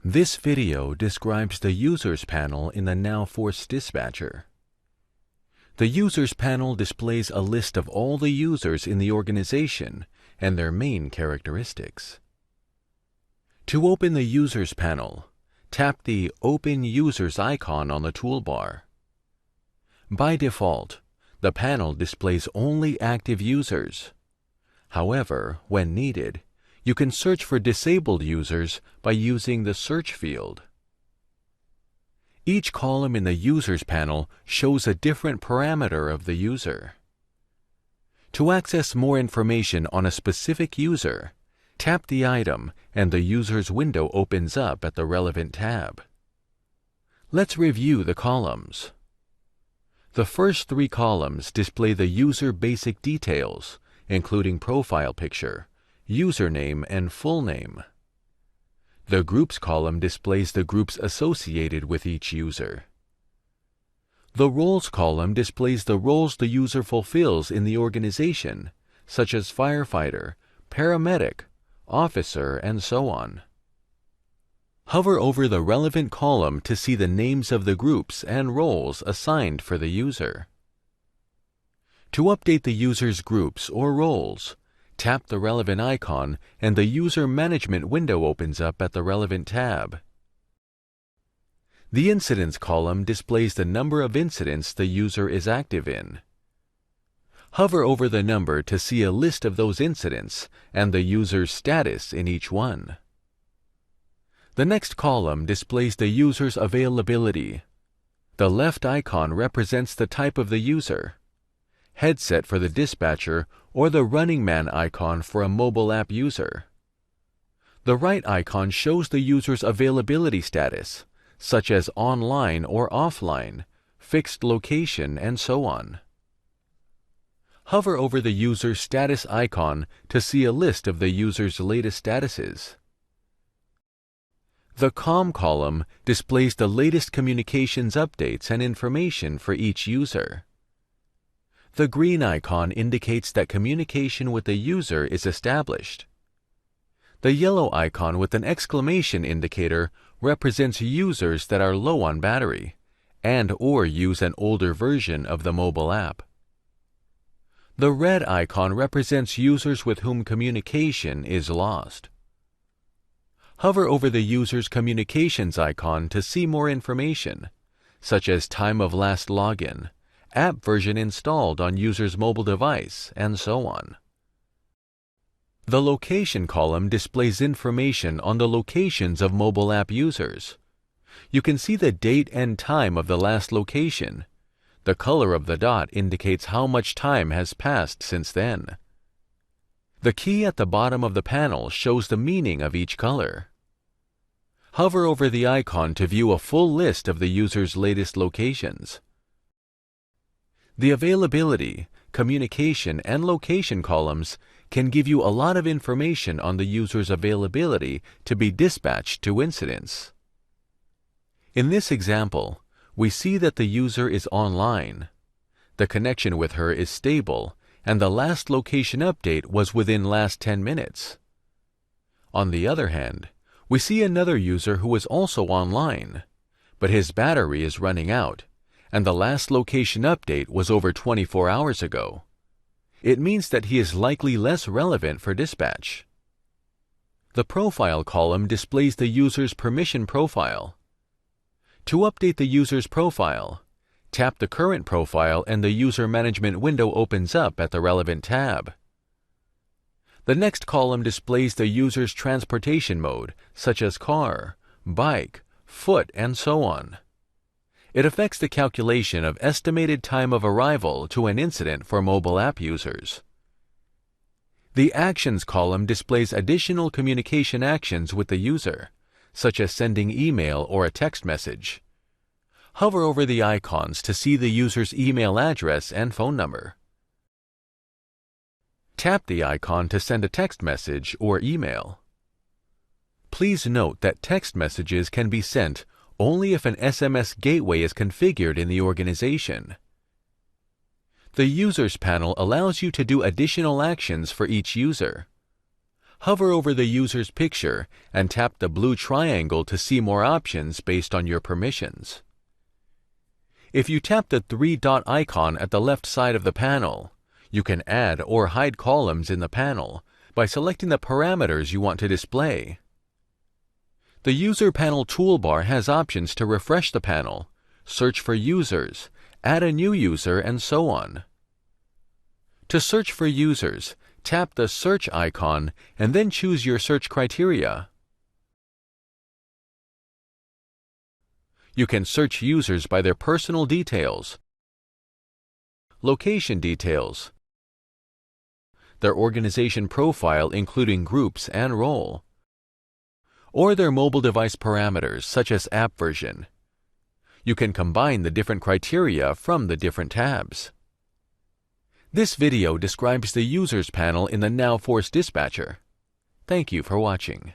This video describes the Users panel in the NowForce dispatcher. The Users panel displays a list of all the users in the organization and their main characteristics. To open the Users panel, tap the Open Users icon on the toolbar. By default, the panel displays only active users. However, when needed, you can search for disabled users by using the search field. Each column in the Users panel shows a different parameter of the user. To access more information on a specific user, tap the item and the user's window opens up at the relevant tab. Let's review the columns. The first three columns display the user basic details, including profile picture, username, and full name. The Groups column displays the groups associated with each user. The Roles column displays the roles the user fulfills in the organization, such as firefighter, paramedic, officer, and so on. Hover over the relevant column to see the names of the groups and roles assigned for the user. To update the user's groups or roles, tap the relevant icon and the User Management window opens up at the relevant tab. The Incidents column displays the number of incidents the user is active in. Hover over the number to see a list of those incidents and the user's status in each one. The next column displays the user's availability. The left icon represents the type of the user, headset for the dispatcher, or the Running Man icon for a mobile app user. The right icon shows the user's availability status, such as online or offline, fixed location, and so on. Hover over the user's status icon to see a list of the user's latest statuses. The COM column displays the latest communications updates and information for each user. The green icon indicates that communication with the user is established. The yellow icon with an exclamation indicator represents users that are low on battery and/or use an older version of the mobile app. The red icon represents users with whom communication is lost. Hover over the user's communications icon to see more information, such as time of last login, app version installed on user's mobile device, and so on. The Location column displays information on the locations of mobile app users. You can see the date and time of the last location. The color of the dot indicates how much time has passed since then. The key at the bottom of the panel shows the meaning of each color. Hover over the icon to view a full list of the user's latest locations. The Availability, Communication, and Location columns can give you a lot of information on the user's availability to be dispatched to incidents. In this example, we see that the user is online. The connection with her is stable, and the last location update was within last 10 minutes. On the other hand, we see another user who is also online, but his battery is running out, and the last location update was over 24 hours ago. It means that he is likely less relevant for dispatch. The Profile column displays the user's permission profile. To update the user's profile, tap the current profile and the User Management window opens up at the relevant tab. The next column displays the user's transportation mode, such as car, bike, foot, and so on. It affects the calculation of estimated time of arrival to an incident for mobile app users. The Actions column displays additional communication actions with the user, such as sending email or a text message. Hover over the icons to see the user's email address and phone number. Tap the icon to send a text message or email. Please note that text messages can be sent only if an SMS gateway is configured in the organization. The Users panel allows you to do additional actions for each user. Hover over the user's picture and tap the blue triangle to see more options based on your permissions. If you tap the three-dot icon at the left side of the panel, you can add or hide columns in the panel by selecting the parameters you want to display. The User Panel toolbar has options to refresh the panel, search for users, add a new user, and so on. To search for users, tap the Search icon and then choose your search criteria. You can search users by their personal details, location details, their organization profile including groups and role, or their mobile device parameters such as app version. You can combine the different criteria from the different tabs. This video describes the Users panel in the NowForce Dispatcher. Thank you for watching.